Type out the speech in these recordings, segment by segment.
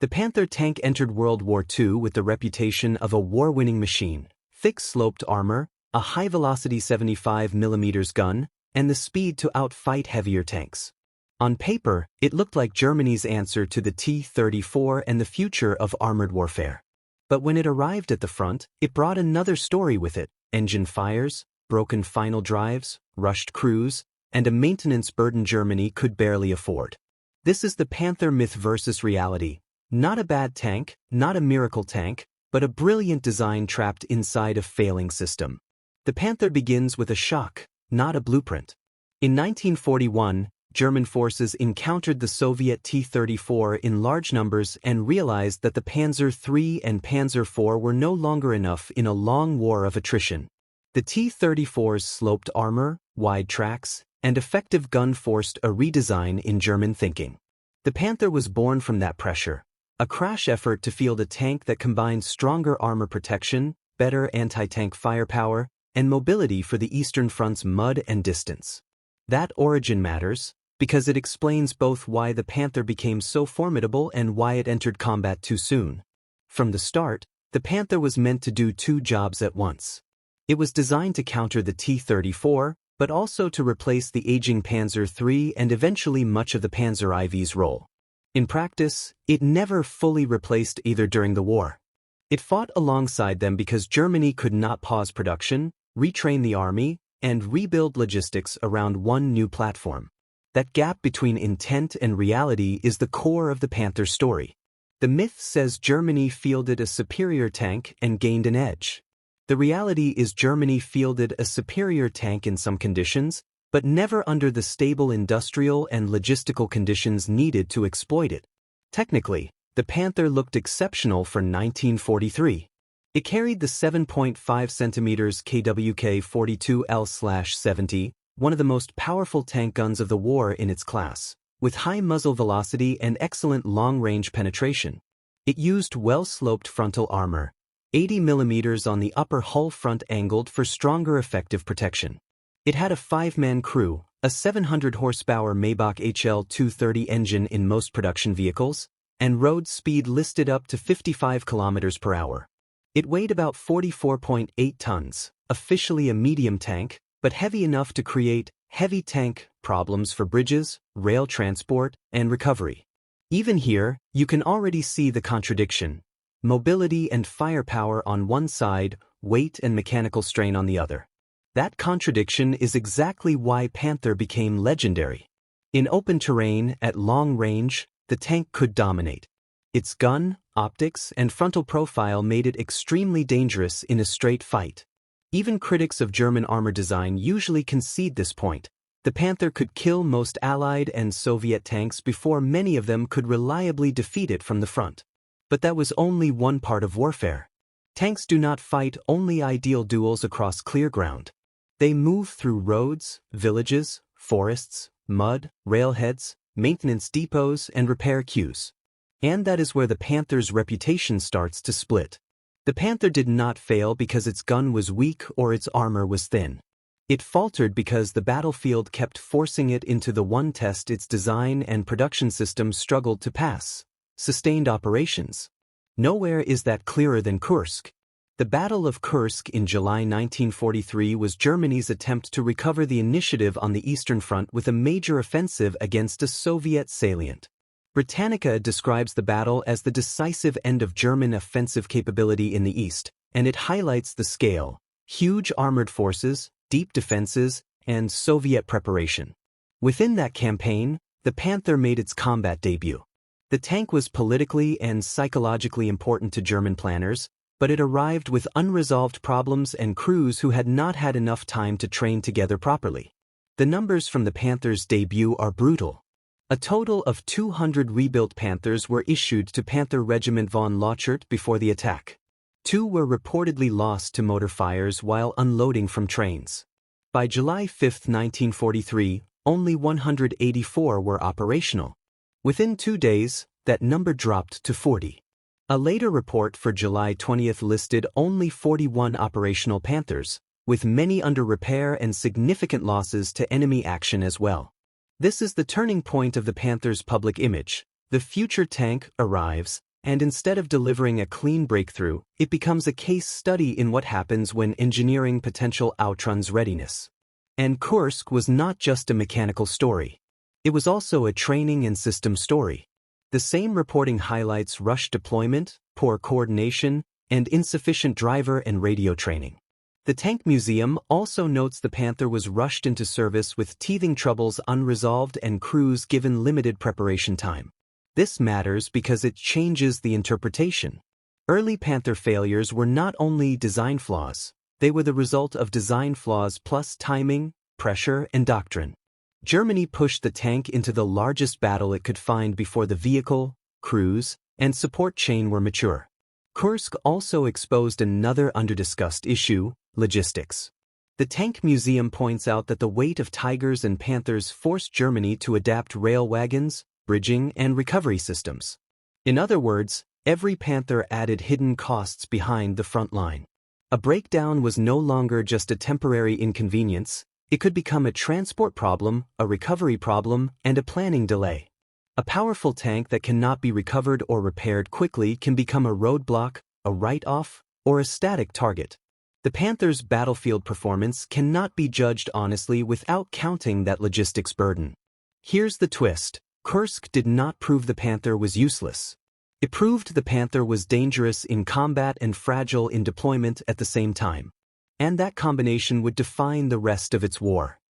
The Panther tank entered World War II with the reputation of a war-winning machine, thick sloped armor, a high-velocity 75mm gun, and the speed to outfight heavier tanks. On paper, it looked like Germany's answer to the T-34 and the future of armored warfare. But when it arrived at the front, it brought another story with it: engine fires, broken final drives, rushed crews, and a maintenance burden Germany could barely afford. This is the Panther myth versus reality. Not a bad tank, not a miracle tank, but a brilliant design trapped inside a failing system. The Panther begins with a shock, not a blueprint. In 1941, German forces encountered the Soviet T-34 in large numbers and realized that the Panzer III and Panzer IV were no longer enough in a long war of attrition. The T-34's sloped armor, wide tracks, and effective gun forced a redesign in German thinking. The Panther was born from that pressure, a crash effort to field a tank that combined stronger armor protection, better anti-tank firepower, and mobility for the Eastern Front's mud and distance. That origin matters, because it explains both why the Panther became so formidable and why it entered combat too soon. From the start, the Panther was meant to do two jobs at once. It was designed to counter the T-34, but also to replace the aging Panzer III and eventually much of the Panzer IV's role. In practice, it never fully replaced either during the war. It fought alongside them because Germany could not pause production, retrain the army, and rebuild logistics around one new platform. That gap between intent and reality is the core of the Panther story. The myth says Germany fielded a superior tank and gained an edge. The reality is Germany fielded a superior tank in some conditions, but never under the stable industrial and logistical conditions needed to exploit it. Technically, the Panther looked exceptional for 1943. It carried the 7.5 cm KWK-42L/70, one of the most powerful tank guns of the war in its class, with high muzzle velocity and excellent long-range penetration. It used well-sloped frontal armor, 80mm on the upper hull front angled for stronger effective protection. It had a 5-man crew, a 700-horsepower Maybach HL-230 engine in most production vehicles, and road speed listed up to 55 km per hour. It weighed about 44.8 tons, officially a medium tank, but heavy enough to create heavy tank problems for bridges, rail transport, and recovery. Even here, you can already see the contradiction: mobility and firepower on one side, weight and mechanical strain on the other. That contradiction is exactly why Panther became legendary. In open terrain, at long range, the tank could dominate. Its gun, optics, and frontal profile made it extremely dangerous in a straight fight. Even critics of German armor design usually concede this point. The Panther could kill most Allied and Soviet tanks before many of them could reliably defeat it from the front. But that was only one part of warfare. Tanks do not fight only ideal duels across clear ground. They move through roads, villages, forests, mud, railheads, maintenance depots, and repair queues. And that is where the Panther's reputation starts to split. The Panther did not fail because its gun was weak or its armor was thin. It faltered because the battlefield kept forcing it into the one test its design and production systems struggled to pass: sustained operations. Nowhere is that clearer than Kursk. The Battle of Kursk in July 1943 was Germany's attempt to recover the initiative on the Eastern Front with a major offensive against a Soviet salient. Britannica describes the battle as the decisive end of German offensive capability in the East, and it highlights the scale: huge armored forces, deep defenses, and Soviet preparation. Within that campaign, the Panther made its combat debut. The tank was politically and psychologically important to German planners, but it arrived with unresolved problems and crews who had not had enough time to train together properly. The numbers from the Panther's debut are brutal. A total of 200 rebuilt Panthers were issued to Panther Regiment von Lauchert before the attack. 2 were reportedly lost to motor fires while unloading from trains. By July 5, 1943, only 184 were operational. Within 2 days, that number dropped to 40. A later report for July 20 listed only 41 operational Panthers, with many under repair and significant losses to enemy action as well. This is the turning point of the Panther's public image. The future tank arrives, And instead of delivering a clean breakthrough, it becomes a case study in what happens when engineering potential outruns readiness. And Kursk was not just a mechanical story. It was also a training and system story. The same reporting highlights rushed deployment, poor coordination, and insufficient driver and radio training. The Tank Museum also notes the Panther was rushed into service with teething troubles unresolved and crews given limited preparation time. This matters because it changes the interpretation. Early Panther failures were not only design flaws, they were the result of design flaws plus timing, pressure, and doctrine. Germany pushed the tank into the largest battle it could find before the vehicle, crews, and support chain were mature. Kursk also exposed another underdiscussed issue: logistics. The Tank Museum points out that the weight of Tigers and Panthers forced Germany to adapt rail wagons, bridging, and recovery systems. In other words, every Panther added hidden costs behind the front line. A breakdown was no longer just a temporary inconvenience, it could become a transport problem, a recovery problem, and a planning delay. A powerful tank that cannot be recovered or repaired quickly can become a roadblock, a write-off, or a static target. The Panther's battlefield performance cannot be judged honestly without counting that logistics burden. Here's the twist: Kursk did not prove the Panther was useless. It proved the Panther was dangerous in combat and fragile in deployment at the same time. And that combination would define the rest of its war.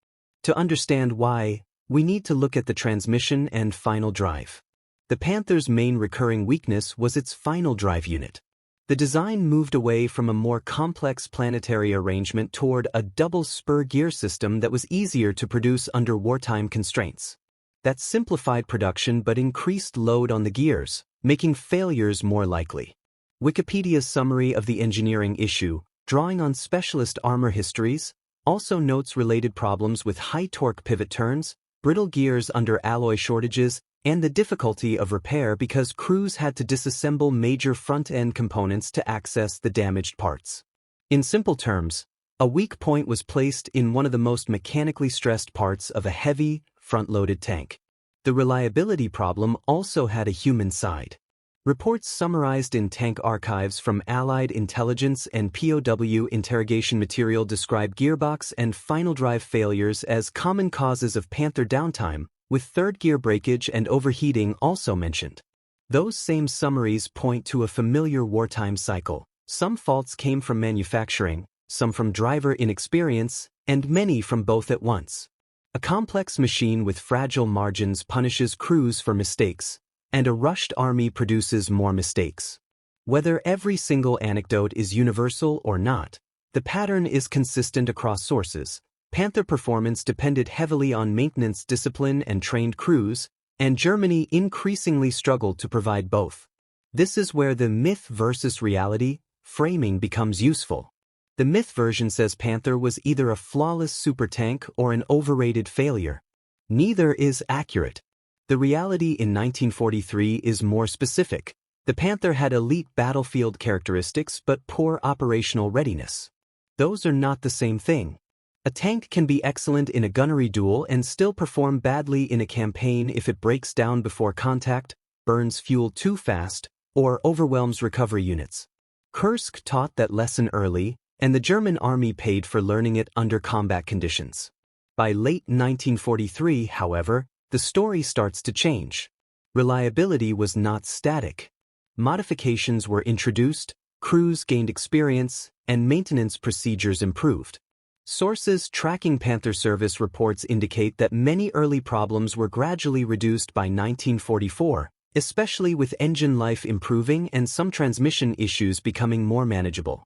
To understand why, we need to look at the transmission and final drive. The Panther's main recurring weakness was its final drive unit. The design moved away from a more complex planetary arrangement toward a double spur gear system that was easier to produce under wartime constraints. That simplified production but increased load on the gears, making failures more likely. Wikipedia's summary of the engineering issue, drawing on specialist armor histories, also notes related problems with high torque pivot turns, brittle gears under alloy shortages, and the difficulty of repair because crews had to disassemble major front-end components to access the damaged parts. In simple terms, a weak point was placed in one of the most mechanically stressed parts of a heavy, front-loaded tank. The reliability problem also had a human side. Reports summarized in tank archives from Allied intelligence and POW interrogation material describe gearbox and final drive failures as common causes of Panther downtime, with third gear breakage and overheating also mentioned. Those same summaries point to a familiar wartime cycle. Some faults came from manufacturing, some from driver inexperience, and many from both at once. A complex machine with fragile margins punishes crews for mistakes, and a rushed army produces more mistakes. Whether every single anecdote is universal or not, the pattern is consistent across sources. Panther performance depended heavily on maintenance discipline and trained crews, and Germany increasingly struggled to provide both. This is where the myth versus reality framing becomes useful. The myth version says Panther was either a flawless supertank or an overrated failure. Neither is accurate. The reality in 1943 is more specific. The Panther had elite battlefield characteristics but poor operational readiness. Those are not the same thing. A tank can be excellent in a gunnery duel and still perform badly in a campaign if it breaks down before contact, burns fuel too fast, or overwhelms recovery units. Kursk taught that lesson early, and the German army paid for learning it under combat conditions. By late 1943, however, the story starts to change. Reliability was not static. Modifications were introduced, crews gained experience, and maintenance procedures improved. Sources tracking Panther service reports indicate that many early problems were gradually reduced by 1944, especially with engine life improving and some transmission issues becoming more manageable.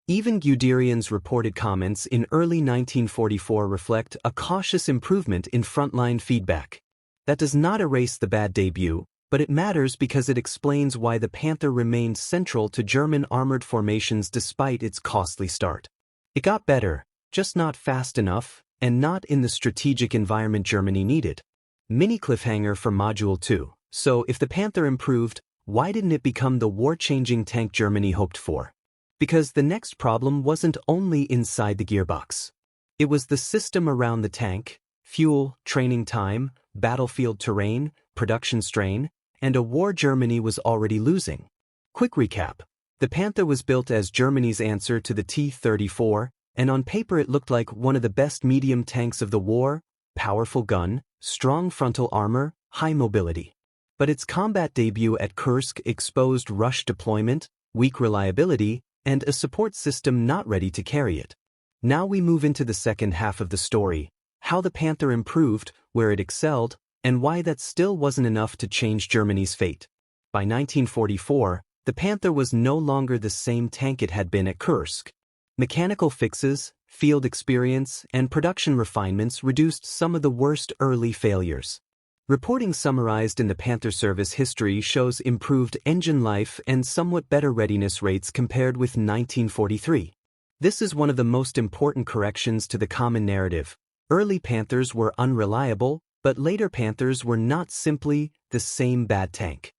Even Guderian's reported comments in early 1944 reflect a cautious improvement in frontline feedback. That does not erase the bad debut, but it matters because it explains why the Panther remained central to German armored formations despite its costly start. It got better, just not fast enough, and not in the strategic environment Germany needed. Mini cliffhanger for Module 2. So if the Panther improved, why didn't it become the war-changing tank Germany hoped for? Because the next problem wasn't only inside the gearbox. It was the system around the tank: fuel, training time, battlefield terrain, production strain, and a war Germany was already losing. Quick recap. The Panther was built as Germany's answer to the T-34, and on paper it looked like one of the best medium tanks of the war: powerful gun, strong frontal armor, high mobility. But its combat debut at Kursk exposed rush deployment, weak reliability, and a support system not ready to carry it. Now we move into the second half of the story: how the Panther improved, where it excelled, and why that still wasn't enough to change Germany's fate. By 1944, the Panther was no longer the same tank it had been at Kursk. Mechanical fixes, field experience, and production refinements reduced some of the worst early failures. Reporting summarized in the Panther service history shows improved engine life and somewhat better readiness rates compared with 1943. This is one of the most important corrections to the common narrative. Early Panthers were unreliable, but later Panthers were not simply the same bad tank.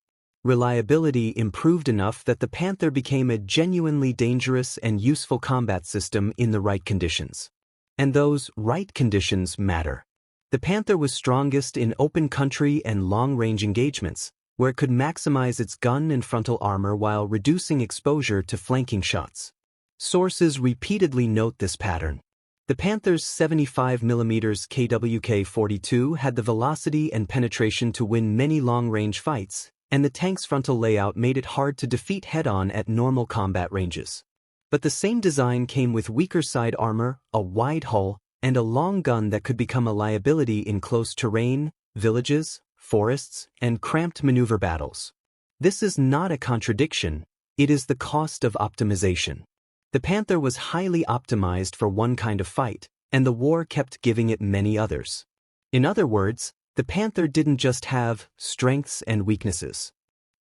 Reliability improved enough that the Panther became a genuinely dangerous and useful combat system in the right conditions. And those right conditions matter. The Panther was strongest in open country and long-range engagements, where it could maximize its gun and frontal armor while reducing exposure to flanking shots. Sources repeatedly note this pattern. The Panther's 75mm KWK-42 had the velocity and penetration to win many long-range fights, and the tank's frontal layout made it hard to defeat head-on at normal combat ranges. But the same design came with weaker side armor, a wide hull, and a long gun that could become a liability in close terrain, villages, forests, and cramped maneuver battles. This is not a contradiction, it is the cost of optimization. The Panther was highly optimized for one kind of fight, and the war kept giving it many others. In other words, the Panther didn't just have strengths and weaknesses.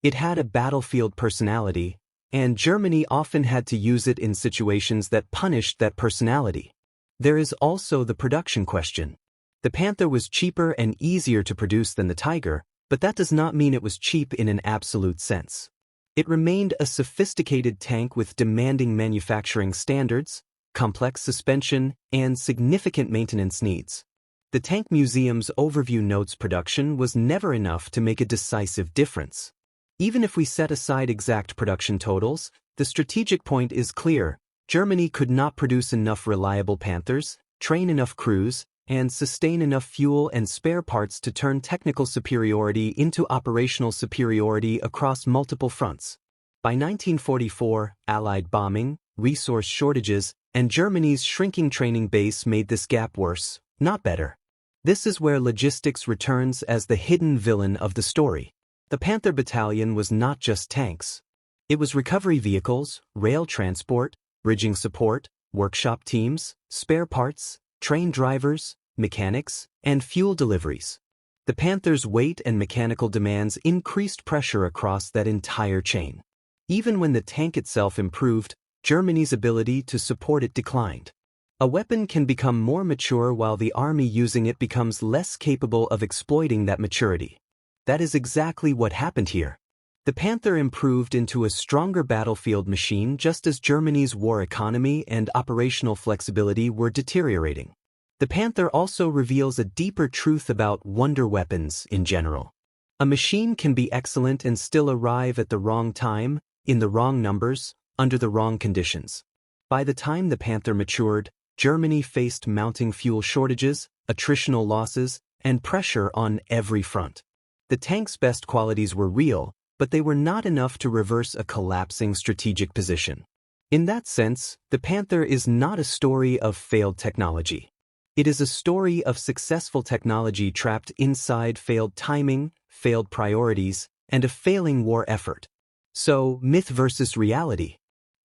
It had a battlefield personality, and Germany often had to use it in situations that punished that personality. There is also the production question. The Panther was cheaper and easier to produce than the Tiger, but that does not mean it was cheap in an absolute sense. It remained a sophisticated tank with demanding manufacturing standards, complex suspension, and significant maintenance needs. The Tank Museum's overview notes production was never enough to make a decisive difference. Even if we set aside exact production totals, the strategic point is clear: Germany could not produce enough reliable Panthers, train enough crews, and sustain enough fuel and spare parts to turn technical superiority into operational superiority across multiple fronts. By 1944, Allied bombing, resource shortages, and Germany's shrinking training base made this gap worse, not better. This is where logistics returns as the hidden villain of the story. The Panther Battalion was not just tanks. It was recovery vehicles, rail transport, bridging support, workshop teams, spare parts, trained drivers, mechanics, and fuel deliveries. The Panther's weight and mechanical demands increased pressure across that entire chain. Even when the tank itself improved, Germany's ability to support it declined. A weapon can become more mature while the army using it becomes less capable of exploiting that maturity. That is exactly what happened here. The Panther improved into a stronger battlefield machine just as Germany's war economy and operational flexibility were deteriorating. The Panther also reveals a deeper truth about wonder weapons in general. A machine can be excellent and still arrive at the wrong time, in the wrong numbers, under the wrong conditions. By the time the Panther matured, Germany faced mounting fuel shortages, attritional losses, and pressure on every front. The tank's best qualities were real, but they were not enough to reverse a collapsing strategic position. In that sense, the Panther is not a story of failed technology. It is a story of successful technology trapped inside failed timing, failed priorities, and a failing war effort. So, myth versus reality.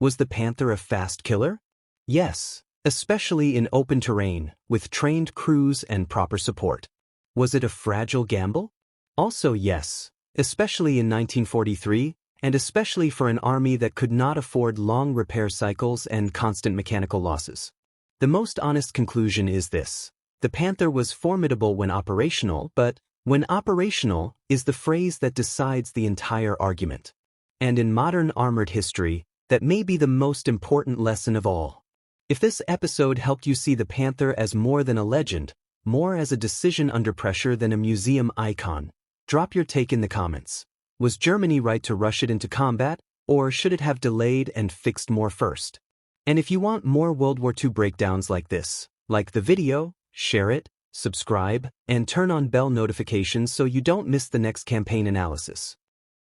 Was the Panther a fast killer? Yes, especially in open terrain, with trained crews and proper support. Was it a fragile gamble? Also yes, especially in 1943, and especially for an army that could not afford long repair cycles and constant mechanical losses. The most honest conclusion is this: the Panther was formidable when operational, but when operational is the phrase that decides the entire argument. And in modern armored history, that may be the most important lesson of all. If this episode helped you see the Panther as more than a legend, more as a decision under pressure than a museum icon, drop your take in the comments. Was Germany right to rush it into combat, Or should it have delayed and fixed more first? And if you want more World War II breakdowns like this, like the video, share it, subscribe, and turn on bell notifications so you don't miss the next campaign analysis.